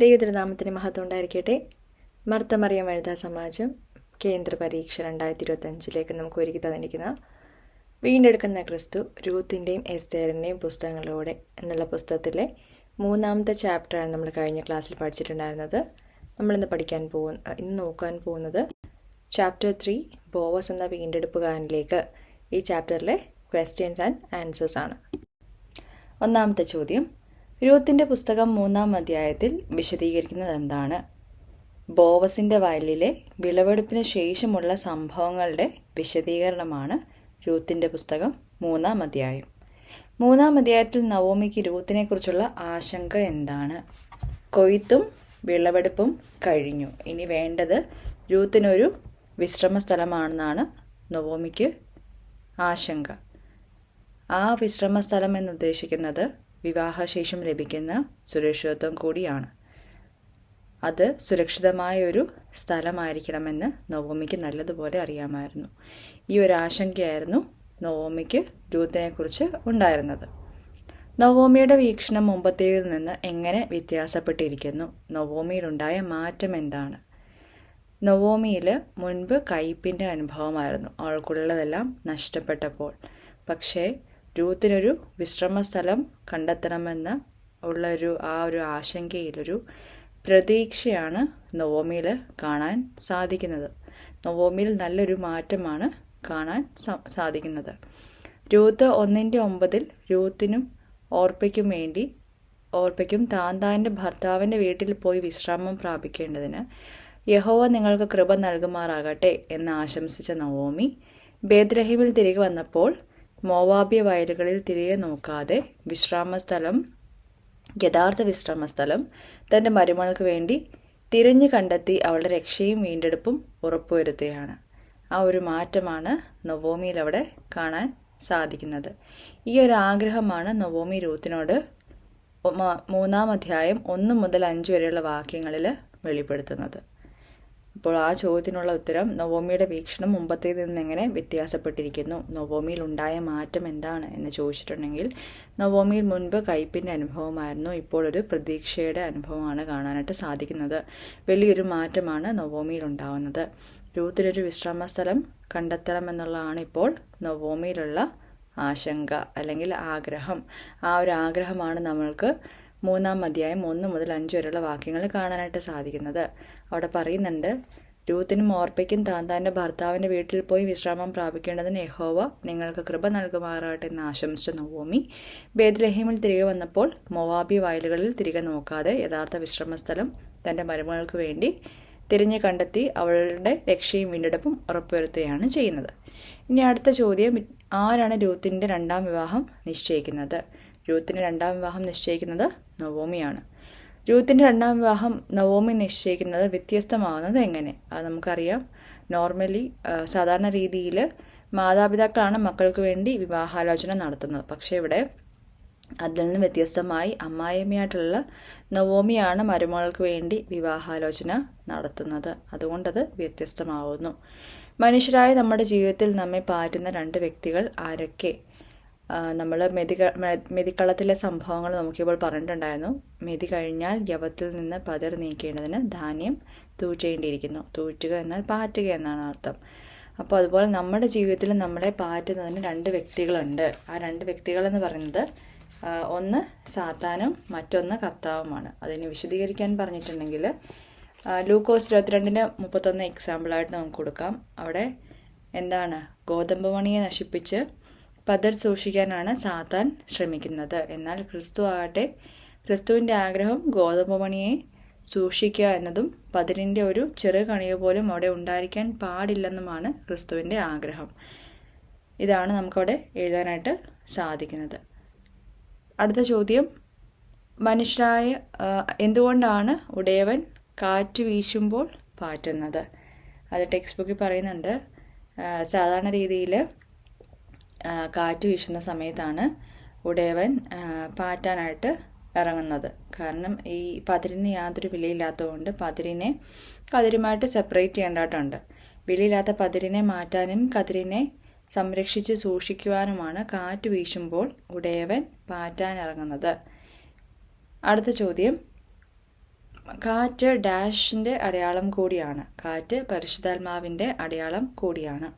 ദൈവതിരുനാമത്തിന് മഹത്വം ഉണ്ടായിരിക്കട്ടെ. മർത്തമറിയം വനിതാ സമാജം കേന്ദ്ര പരീക്ഷ 2025 നമുക്ക് ഒരുക്കി തന്നിരിക്കുന്ന വീണ്ടെടുക്കുന്ന ക്രിസ്തു രൂത്തിൻ്റെയും എസ്തേറിൻ്റെയും പുസ്തകങ്ങളിലൂടെ എന്നുള്ള പുസ്തകത്തിലെ 3ാമത്തെ ചാപ്റ്ററാണ് നമ്മൾ കഴിഞ്ഞ ക്ലാസ്സിൽ പഠിച്ചിട്ടുണ്ടായിരുന്നത്. ഇന്ന് നോക്കാൻ പോകുന്നത് ചാപ്റ്റർ 3 ബോവസ് എന്ന വീണ്ടെടുപ്പുകാരനിലേക്ക്. ഈ ചാപ്റ്ററിലെ ക്വസ്റ്റ്യൻസ് ആൻഡ് ആൻസേഴ്സ് ആണ്. ഒന്നാമത്തെ ചോദ്യം, രൂത്തിൻ്റെ പുസ്തകം 3ാം അധ്യായത്തിൽ വിശദീകരിക്കുന്നത് എന്താണ്? ബോവസിൻ്റെ വയലിലെ വിളവെടുപ്പിന് ശേഷമുള്ള സംഭവങ്ങളുടെ വിശദീകരണമാണ് രൂത്തിൻ്റെ പുസ്തകം 3ാം അധ്യായം. 3ാം അധ്യായത്തിൽ നവോമിക്ക് രൂത്തിനെക്കുറിച്ചുള്ള ആശങ്ക എന്താണ്? കൊയ്ത്തും വിളവെടുപ്പും കഴിഞ്ഞു, ഇനി വേണ്ടത് രൂത്തിനൊരു വിശ്രമ സ്ഥലമാണെന്നാണ് നവോമിക്ക് ആശങ്ക. ആ വിശ്രമ സ്ഥലം എന്നുദ്ദേശിക്കുന്നത് വിവാഹശേഷം ലഭിക്കുന്ന സുരക്ഷിതത്വം കൂടിയാണ്. അത് സുരക്ഷിതമായ ഒരു സ്ഥലമായിരിക്കണമെന്ന് നവോമിക്ക് നല്ലതുപോലെ അറിയാമായിരുന്നു. ഈ ഒരു ആശങ്കയായിരുന്നു നവോമിക്ക് രൂത്തിനെക്കുറിച്ച് ഉണ്ടായിരുന്നത്. നവോമിയുടെ വീക്ഷണം മുമ്പത്തേതിൽ നിന്ന് എങ്ങനെ വ്യത്യാസപ്പെട്ടിരിക്കുന്നു? നവോമിയിലുണ്ടായ മാറ്റം എന്താണ്? നവോമിയിൽ മുൻപ് കയ്പിൻ്റെ അനുഭവമായിരുന്നു, അവൾക്കുള്ളതെല്ലാം നഷ്ടപ്പെട്ടപ്പോൾ. പക്ഷേ രൂത്തിനൊരു വിശ്രമ സ്ഥലം കണ്ടെത്തണമെന്ന് ഉള്ളൊരു ഒരു ആശങ്കയിലൊരു പ്രതീക്ഷയാണ് നവോമിയിൽ കാണാൻ സാധിക്കുന്നത്. നവോമിയിൽ നല്ലൊരു മാറ്റമാണ് കാണാൻ സാധിക്കുന്നത്. രൂത്ത് 1:9 രൂത്തിനും ഓർപ്പയ്ക്കും താൻ്റെ ഭർത്താവിൻ്റെ വീട്ടിൽ പോയി വിശ്രാമം പ്രാപിക്കേണ്ടതിന് യഹോവ നിങ്ങൾക്ക് കൃപ നൽകുമാറാകട്ടെ എന്ന് ആശംസിച്ച നവോമി ബേത്ലഹേമിൽ തിരികെ വന്നപ്പോൾ മോവാബ്യ വയലുകളിൽ തിരികെ നോക്കാതെ യഥാർത്ഥ വിശ്രമസ്ഥലം തൻ്റെ മരുമകൾക്ക് വേണ്ടി തിരഞ്ഞു കണ്ടെത്തി അവളുടെ രക്ഷയും വീണ്ടെടുപ്പും ഉറപ്പുവരുത്തുകയാണ്. ആ ഒരു മാറ്റമാണ് നവോമിയിൽ അവിടെ കാണാൻ സാധിക്കുന്നത്. ഈ ഒരു ആഗ്രഹമാണ് നവോമി രൂത്തിനോട് 3ാം അധ്യായം 1 മുതൽ 5 വരെയുള്ള വാക്യങ്ങളിൽ വെളിപ്പെടുത്തുന്നത്. അപ്പോൾ ആ ചോദ്യത്തിനുള്ള ഉത്തരം, നവോമിയുടെ വീക്ഷണം മുമ്പത്തേതിൽ നിന്ന് എങ്ങനെ വ്യത്യാസപ്പെട്ടിരിക്കുന്നു, നവോമിയിൽ ഉണ്ടായ മാറ്റം എന്താണ് എന്ന് ചോദിച്ചിട്ടുണ്ടെങ്കിൽ, നവോമിയിൽ മുൻപ് കയ്പിൻ്റെ അനുഭവമായിരുന്നു, ഇപ്പോൾ ഒരു പ്രതീക്ഷയുടെ അനുഭവമാണ് കാണാനായിട്ട് സാധിക്കുന്നത്. വലിയൊരു മാറ്റമാണ് നവോമിയിൽ ഉണ്ടാവുന്നത്. രൂത്തിലൊരു വിശ്രമ സ്ഥലം കണ്ടെത്തണമെന്നുള്ളതാണ് ഇപ്പോൾ നവോമിയിലുള്ള ആശങ്ക അല്ലെങ്കിൽ ആഗ്രഹം. ആ ഒരു ആഗ്രഹമാണ് നമ്മൾക്ക് 3ാം അധ്യായം 1 മുതൽ 5 വരെയുള്ള വാക്യങ്ങൾ കാണാനായിട്ട് സാധിക്കുന്നത്. അവിടെ പറയുന്നുണ്ട്, രൂത്തിനും ഓർപ്പയ്ക്കും താൻ്റെ ഭർത്താവിൻ്റെ വീട്ടിൽ പോയി വിശ്രാമം പ്രാപിക്കേണ്ടതിന് യഹോവ നിങ്ങൾക്ക് കൃപ നൽകുമാറാകട്ടെ എന്ന് ആശംസിച്ച നവോമി ബേത്ലഹേമിൽ തിരികെ വന്നപ്പോൾ മോവാബി വയലുകളിൽ തിരികെ നോക്കാതെ യഥാർത്ഥ വിശ്രമസ്ഥലം തൻ്റെ മരുമകൾക്ക് വേണ്ടി തിരഞ്ഞു കണ്ടെത്തി അവളുടെ രക്ഷയും വീണ്ടെടുപ്പും ഉറപ്പുവരുത്തുകയാണ് ചെയ്യുന്നത്. ഇനി അടുത്ത ചോദ്യം, ആരാണ് രൂത്തിൻ്റെ 2ാം വിവാഹം നിശ്ചയിക്കുന്നത്? രൂത്തിൻ്റെ 2ാം വിവാഹം നിശ്ചയിക്കുന്നത് നവോമിയാണ്. രൂത്തിൻ്റെ 2ാം വിവാഹം നവോമി നിശ്ചയിക്കുന്നത് വ്യത്യസ്തമാകുന്നത് എങ്ങനെ? അത് നമുക്കറിയാം. നോർമലി സാധാരണ രീതിയിൽ മാതാപിതാക്കളാണ് മക്കൾക്ക് വേണ്ടി വിവാഹാലോചന നടത്തുന്നത്. പക്ഷേ ഇവിടെ അതിൽ നിന്ന് വ്യത്യസ്തമായി അമ്മായിയമ്മയായിട്ടുള്ള നവോമിയാണ് മരുമകൾക്ക് വേണ്ടി വിവാഹാലോചന നടത്തുന്നത്. അതുകൊണ്ടത് വ്യത്യസ്തമാവുന്നു. മനുഷ്യരായ നമ്മുടെ ജീവിതത്തിൽ നമ്മെ പാറ്റുന്ന 2 വ്യക്തികൾ ആരൊക്കെ? നമ്മൾ മെതിക്കളത്തിലെ സംഭവങ്ങൾ നമുക്കിപ്പോൾ പറഞ്ഞിട്ടുണ്ടായിരുന്നു. മെതി കഴിഞ്ഞാൽ യവത്തിൽ നിന്ന് പതിർ നീക്കേണ്ടതിന് ധാന്യം തൂറ്റേണ്ടിയിരിക്കുന്നു. തൂറ്റുക എന്നാൽ പാറ്റുക എന്നാണ് അർത്ഥം. അപ്പോൾ അതുപോലെ നമ്മുടെ ജീവിതത്തിൽ നമ്മളെ പാറ്റുന്നതിന് 2 വ്യക്തികളുണ്ട്. ആ 2 വ്യക്തികളെന്ന് പറയുന്നത് ഒന്ന് സാത്താനും മറ്റൊന്ന് കർത്താവുമാണ്. അതിനെ വിശദീകരിക്കാൻ പറഞ്ഞിട്ടുണ്ടെങ്കിൽ ലൂക്കോസ് 22:31 എക്സാമ്പിളായിട്ട് നമുക്ക് കൊടുക്കാം. അവിടെ എന്താണ്? ഗോതമ്പ് മണിയെ നശിപ്പിച്ച് പതിർ സൂക്ഷിക്കാനാണ് സാത്താൻ ശ്രമിക്കുന്നത്. എന്നാൽ ക്രിസ്തുവിൻ്റെ ആഗ്രഹം ഗോതമ്പ് മണിയെ സൂക്ഷിക്കുക എന്നതും പതിരിൻ്റെ ഒരു ചെറുകണിക പോലും അവിടെ ഉണ്ടായിരിക്കാൻ പാടില്ലെന്നുമാണ് ക്രിസ്തുവിൻ്റെ ആഗ്രഹം. ഇതാണ് നമുക്കവിടെ എഴുതാനായിട്ട് സാധിക്കുന്നത്. അടുത്ത ചോദ്യം, മനുഷ്യരായ എന്തുകൊണ്ടാണ് ഉടയവൻ കാറ്റ് വീശുമ്പോൾ പാറ്റുന്നത്? അത് ടെക്സ്റ്റ് ബുക്കിൽ പറയുന്നുണ്ട്. സാധാരണ രീതിയിൽ കാറ്റ് വീശുന്ന സമയത്താണ് ഉടയവൻ പാറ്റാനായിട്ട് ഇറങ്ങുന്നത്. കാരണം ഈ പതിരിന് യാതൊരു വിലയില്ലാത്തതുകൊണ്ട് പതിരിനെ കതിരുമായിട്ട് സെപ്പറേറ്റ് ചെയ്യേണ്ടതായിട്ടുണ്ട്. വിലയില്ലാത്ത പതിരിനെ മാറ്റാനും കതിരിനെ സംരക്ഷിച്ച് സൂക്ഷിക്കുവാനുമാണ് കാറ്റ് വീശുമ്പോൾ ഉടയവൻ പാറ്റാനിറങ്ങുന്നത്. അടുത്ത ചോദ്യം, കാറ്റ് ഡാഷിൻ്റെ അടയാളം കൂടിയാണ്. കാറ്റ് പരിശുദ്ധാത്മാവിൻ്റെ അടയാളം കൂടിയാണ്.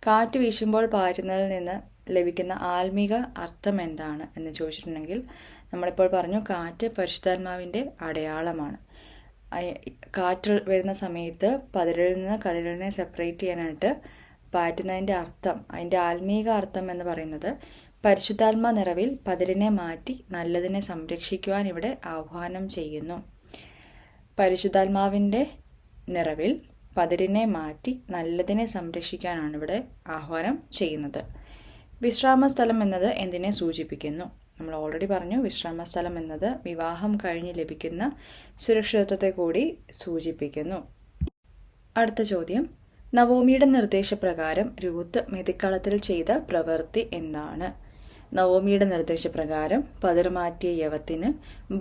കാറ്റ് വീശുമ്പോൾ പാറ്റുന്നതിൽ നിന്ന് ലഭിക്കുന്ന ആത്മീക അർത്ഥം എന്താണ് എന്ന് ചോദിച്ചിട്ടുണ്ടെങ്കിൽ നമ്മളിപ്പോൾ പറഞ്ഞു കാറ്റ് പരിശുദ്ധാത്മാവിൻ്റെ അടയാളമാണ്. കാറ്റ് വരുന്ന സമയത്ത് പതിരിൽ നിന്ന് കതിരിനെ സെപ്പറേറ്റ് ചെയ്യാനായിട്ട് പാറ്റുന്നതിൻ്റെ അർത്ഥം, അതിൻ്റെ ആത്മീക അർത്ഥം എന്ന് പറയുന്നത് പരിശുദ്ധാത്മാ നിറവിൽ പതിരിനെ മാറ്റി നല്ലതിനെ സംരക്ഷിക്കുവാൻ ഇവിടെ ആഹ്വാനം ചെയ്യുന്നു. പരിശുദ്ധാത്മാവിൻ്റെ നിറവിൽ പതിരിനെ മാറ്റി നല്ലതിനെ സംരക്ഷിക്കാനാണ് ഇവിടെ ആഹ്വാനം ചെയ്യുന്നത്. വിശ്രാമസ്ഥലം എന്നത് എന്തിനെ സൂചിപ്പിക്കുന്നു? നമ്മൾ ഓൾറെഡി പറഞ്ഞു, വിശ്രാമസ്ഥലം എന്നത് വിവാഹം കഴിഞ്ഞ് ലഭിക്കുന്ന സുരക്ഷിതത്വത്തെ കൂടി സൂചിപ്പിക്കുന്നു. അടുത്ത ചോദ്യം, നവോമിയുടെ നിർദ്ദേശപ്രകാരം രൂത്ത് മെതിക്കളത്തിൽ ചെയ്ത പ്രവൃത്തി എന്താണ്? നവോമിയുടെ നിർദ്ദേശപ്രകാരം പതിർമാറ്റിയ യവത്തിന്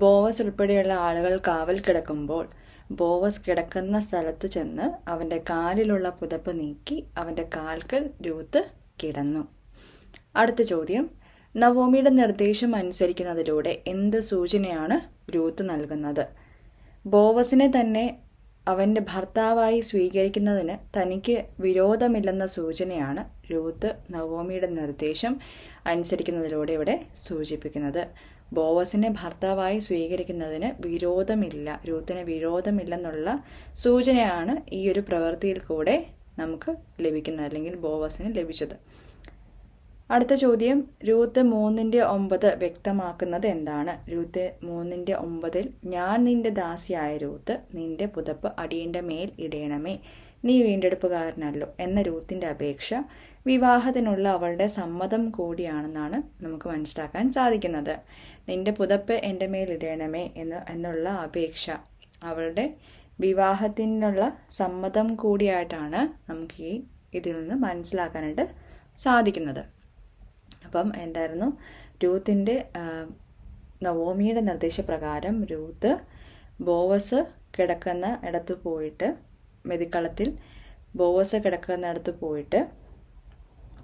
ബോവസ് ഉൾപ്പെടെയുള്ള ആളുകൾ കാവൽ കിടക്കുമ്പോൾ ബോവസ് കിടക്കുന്ന സ്ഥലത്ത് ചെന്ന് അവൻ്റെ കാലിലുള്ള പുതപ്പ് നീക്കി അവൻ്റെ കാൽക്കൽ രൂത്ത് കിടന്നു. അടുത്ത ചോദ്യം, നവോമിയുടെ നിർദ്ദേശം അനുസരിക്കുന്നതിലൂടെ എന്ത് സൂചനയാണ് രൂത്ത് നൽകുന്നത്? ബോവസിനെ തന്നെ അവൻ്റെ ഭർത്താവായി സ്വീകരിക്കുന്നതിന് തനിക്ക് വിരോധമില്ലെന്ന സൂചനയാണ് രൂത്ത് നവോമിയുടെ നിർദ്ദേശം അനുസരിക്കുന്നതിലൂടെ ഇവിടെ സൂചിപ്പിക്കുന്നത്. ബോവസിനെ ഭർത്താവായി സ്വീകരിക്കുന്നതിന് വിരോധമില്ല, രൂത്തിന് വിരോധമില്ലെന്നുള്ള സൂചനയാണ് ഈ ഒരു പ്രവൃത്തിയിൽ കൂടെ നമുക്ക് ലഭിക്കുന്നത്, അല്ലെങ്കിൽ ബോവസിന് ലഭിച്ചത്. അടുത്ത ചോദ്യം, രൂത്ത് 3:9 വ്യക്തമാക്കുന്നത് എന്താണ്? രൂത്ത് 3:9 ഞാൻ നിന്റെ ദാസിയായ രൂത്ത്, നിന്റെ പുതപ്പ് അടിയൻ്റെ മേൽ ഇടയണമേ, നീ വീണ്ടെടുപ്പുകാരനല്ലോ എന്ന രൂത്തിൻ്റെ അപേക്ഷ വിവാഹത്തിനുള്ള അവളുടെ സമ്മതം കൂടിയാണെന്നാണ് നമുക്ക് മനസ്സിലാക്കാൻ സാധിക്കുന്നത്. നിന്റെ പുതപ്പ് എൻ്റെ മേൽ ഇടയണമേ എന്നുള്ള അപേക്ഷ അവളുടെ വിവാഹത്തിനുള്ള സമ്മതം കൂടിയായിട്ടാണ് നമുക്ക് ഇതിൽ നിന്ന് മനസ്സിലാക്കാനായിട്ട് സാധിക്കുന്നത്. അപ്പം എന്തായിരുന്നു, രൂത്തിൻ്റെ നവോമിയുടെ നിർദ്ദേശപ്രകാരം രൂത്ത് ബോവസ് കിടക്കുന്ന ഇടത്ത് പോയിട്ട്, മെതിക്കളത്തിൽ ബോവസ് കിടക്കുന്ന ഇടത്ത് പോയിട്ട്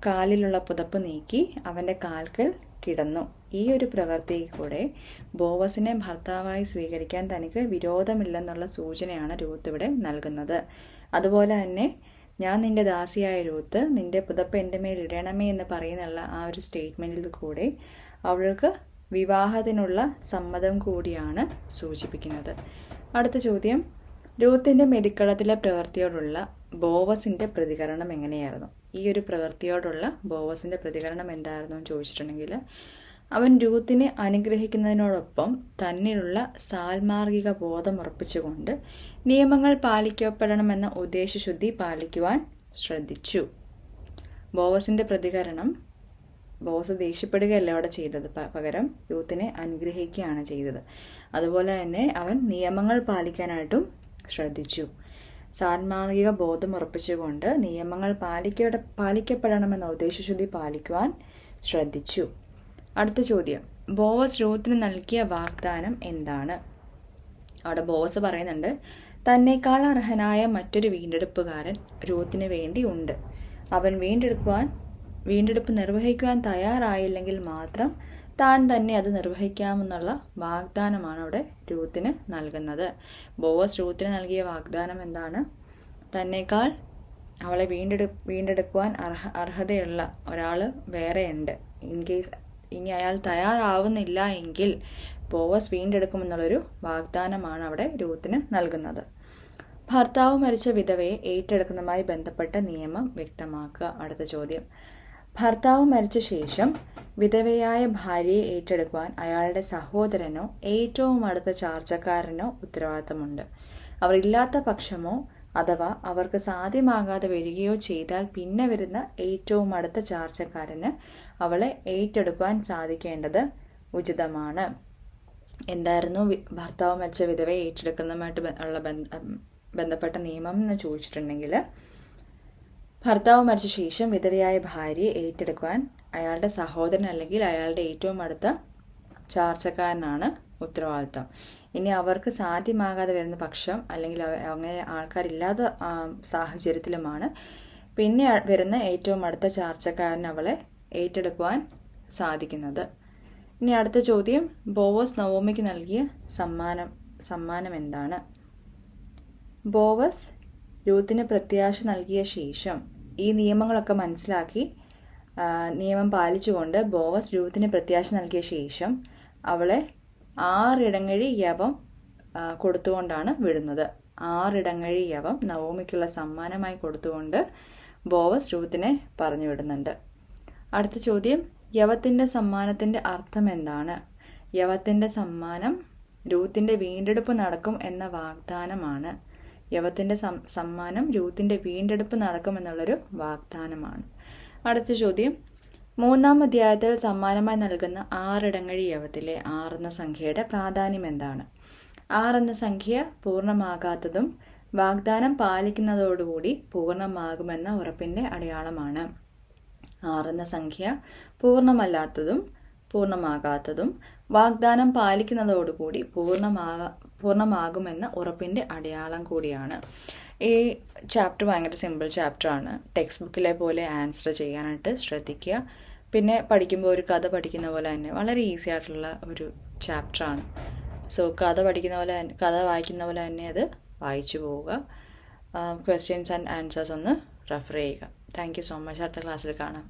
കാലിലുള്ള പുതപ്പ് നീക്കി അവൻ്റെ കാൽക്കൽ കിടന്നു. ഈ ഒരു പ്രവൃത്തിയിൽ കൂടെ ബോവസിനെ ഭർത്താവായി സ്വീകരിക്കാൻ തനിക്ക് വിരോധമില്ലെന്നുള്ള സൂചനയാണ് രൂത്ത് ഇവിടെ നൽകുന്നത്. അതുപോലെ തന്നെ ഞാൻ നിന്റെ ദാസിയായ രൂത്ത്, നിന്റെ പുതപ്പ് എൻ്റെ മേൽ ഇടണമേ എന്ന് പറയുന്നുള്ള ആ ഒരു സ്റ്റേറ്റ്മെൻറ്റിൽ കൂടെ അവൾക്ക് വിവാഹത്തിനുള്ള സമ്മതം കൂടിയാണ് സൂചിപ്പിക്കുന്നത്. അടുത്ത ചോദ്യം, രൂത്തിൻ്റെ മെതിക്കളത്തിലെ പ്രവൃത്തിയോടുള്ള ബോവസിൻ്റെ പ്രതികരണം എങ്ങനെയായിരുന്നു? ഈ ഒരു പ്രവൃത്തിയോടുള്ള ബോവസിൻ്റെ പ്രതികരണം എന്തായിരുന്നു എന്ന് ചോദിച്ചിട്ടുണ്ടെങ്കിൽ, അവൻ രൂത്തിനെ അനുഗ്രഹിക്കുന്നതിനോടൊപ്പം തന്നിലുള്ള സാൽമാർഗിക ബോധം ഉറപ്പിച്ചുകൊണ്ട് നിയമങ്ങൾ പാലിക്കപ്പെടണമെന്ന ഉദ്ദേശശുദ്ധി പാലിക്കുവാൻ ശ്രദ്ധിച്ചു. ബോവസിൻ്റെ പ്രതികരണം, ബോസ് ദേഷ്യപ്പെടുകയല്ല അവിടെ ചെയ്തത്, പകരം രൂത്തിനെ അനുഗ്രഹിക്കുകയാണ് ചെയ്തത്. അതുപോലെ തന്നെ അവൻ നിയമങ്ങൾ പാലിക്കാനായിട്ടും ശ്രദ്ധിച്ചു. സാൽമാർഗിക ബോധം ഉറപ്പിച്ചുകൊണ്ട് നിയമങ്ങൾ പാലിക്കപ്പെടണമെന്ന ഉദ്ദേശശുദ്ധി പാലിക്കുവാൻ ശ്രദ്ധിച്ചു. അടുത്ത ചോദ്യം, ബോവസ് രൂത്തിന് നൽകിയ വാഗ്ദാനം എന്താണ്? അവിടെ ബോവസ് പറയുന്നുണ്ട്, തന്നേക്കാൾ അർഹനായ മറ്റൊരു വീണ്ടെടുപ്പുകാരൻ രൂത്തിന് വേണ്ടി ഉണ്ട്. അവൻ വീണ്ടെടുപ്പ് നിർവഹിക്കുവാൻ തയ്യാറായില്ലെങ്കിൽ മാത്രം താൻ തന്നെ അത് നിർവഹിക്കാമെന്നുള്ള വാഗ്ദാനമാണ് അവിടെ രൂത്തിന് നൽകുന്നത്. ബോവസ് രൂത്തിന് നൽകിയ വാഗ്ദാനം എന്താണ്? തന്നേക്കാൾ അവളെ വീണ്ടെടുക്കുവാൻ അർഹതയുള്ള ഒരാൾ വേറെയുണ്ട്. ഇൻ കേസ് ഇനി അയാൾ തയ്യാറാവുന്നില്ല എങ്കിൽ ബോവസ് വീണ്ടെടുക്കുമെന്നുള്ളൊരു വാഗ്ദാനമാണ് അവിടെ രൂത്തിന് നൽകുന്നത്. ഭർത്താവ് മരിച്ച വിധവയെ ഏറ്റെടുക്കുന്നതുമായി ബന്ധപ്പെട്ട നിയമം വ്യക്തമാക്കുക. അടുത്ത ചോദ്യം, ഭർത്താവ് മരിച്ച ശേഷം വിധവയായ ഭാര്യയെ ഏറ്റെടുക്കുവാൻ അയാളുടെ സഹോദരനോ ഏറ്റവും അടുത്ത ചാർച്ചക്കാരനോ ഉത്തരവാദിത്തമുണ്ട്. അവർ ഇല്ലാത്ത പക്ഷമോ അഥവാ അവർക്ക് സാധ്യമാകാതെ വരികയോ ചെയ്താൽ പിന്നെ വരുന്ന ഏറ്റവും അടുത്ത ചാർച്ചക്കാരന് അവളെ ഏറ്റെടുക്കുവാൻ സാധിക്കേണ്ടത് ഉചിതമാണ്. എന്തായിരുന്നു ഭർത്താവ് മരിച്ച വിധവയെ ഏറ്റെടുക്കുന്നതുമായിട്ട് ഉള്ള ബന്ധപ്പെട്ട നിയമം എന്ന് ചോദിച്ചിട്ടുണ്ടെങ്കിൽ, ഭർത്താവ് മരിച്ച ശേഷം വിധവയായ ഭാര്യയെ ഏറ്റെടുക്കുവാൻ അയാളുടെ സഹോദരൻ അല്ലെങ്കിൽ അയാളുടെ ഏറ്റവും അടുത്ത ചാർച്ചക്കാരനാണ് ഉത്തരവാദിത്തം. ഇനി അവർക്ക് സാധ്യമാകാതെ വരുന്ന പക്ഷം അല്ലെങ്കിൽ അങ്ങനെ ആൾക്കാരില്ലാത്ത സാഹചര്യത്തിലുമാണ് പിന്നെ വരുന്ന ഏറ്റവും അടുത്ത ചാർച്ചക്കാരൻ അവളെ ഏറ്റെടുക്കുവാൻ സാധിക്കുന്നത്. ഇനി അടുത്ത ചോദ്യം, ബോവസ് നവോമിക്ക് നൽകിയ സമ്മാനം സമ്മാനം എന്താണ്? ബോവസ് രൂത്തിന് പ്രത്യാശ നൽകിയ ശേഷം ഈ നിയമങ്ങളൊക്കെ മനസ്സിലാക്കി നിയമം പാലിച്ചുകൊണ്ട് ബോവസ് രൂത്തിന് പ്രത്യാശ നൽകിയ ശേഷം അവളെ 6 ഇടങ്ങഴി യവം കൊടുത്തുകൊണ്ടാണ് വിടുന്നത്. 6 ഇടങ്ങഴി യവം നവോമിക്കുള്ള സമ്മാനമായി കൊടുത്തുകൊണ്ട് ബോവസ് രൂത്തിനെ പറഞ്ഞു വിടുന്നുണ്ട്. അടുത്ത ചോദ്യം, യവത്തിൻ്റെ സമ്മാനത്തിൻ്റെ അർത്ഥം എന്താണ്? യവത്തിൻ്റെ സമ്മാനം രൂത്തിൻ്റെ വീണ്ടെടുപ്പ് നടക്കും എന്ന വാഗ്ദാനമാണ്. യവത്തിൻ്റെ സമ്മാനം രൂത്തിൻ്റെ വീണ്ടെടുപ്പ് നടക്കുമെന്നുള്ളൊരു വാഗ്ദാനമാണ്. അടുത്ത ചോദ്യം, 3-ാം അധ്യായത്തിൽ സമ്മാനമായി നൽകുന്ന 6 ഇടങ്ങഴി യവത്തിലെ 6 എന്ന സംഖ്യയുടെ പ്രാധാന്യം എന്താണ്? 6 എന്ന സംഖ്യ പൂർണ്ണമാകാത്തതും വാഗ്ദാനം പാലിക്കുന്നതോടുകൂടി പൂർണ്ണമാകുമെന്ന ഉറപ്പിൻ്റെ അടയാളമാണ്. 6 എന്ന സംഖ്യ പൂർണ്ണമല്ലാത്തതും പൂർണ്ണമാകാത്തതും വാഗ്ദാനം പാലിക്കുന്നതോടുകൂടി പൂർണ്ണമാകുമെന്ന ഉറപ്പിൻ്റെ അടയാളം കൂടിയാണ്. ഈ ചാപ്റ്റർ ഭയങ്കര സിമ്പിൾ ചാപ്റ്ററാണ്. ടെക്സ്റ്റ് ബുക്കിലെ പോലെ ആൻസർ ചെയ്യാനായിട്ട് ശ്രദ്ധിക്കുക. പിന്നെ പഠിക്കുമ്പോൾ ഒരു കഥ പഠിക്കുന്ന പോലെ തന്നെ വളരെ ഈസി ആയിട്ടുള്ള ഒരു ചാപ്റ്ററാണ്. സോ കഥ വായിക്കുന്ന പോലെ തന്നെ അത് വായിച്ചു പോവുക. ക്വസ്റ്റ്യൻസ് ആൻഡ് ആൻസേഴ്സ് ഒന്ന് റെഫർ ചെയ്യുക. Thank you so much. അടുത്ത ക്ലാസ്സിൽ കാണാം.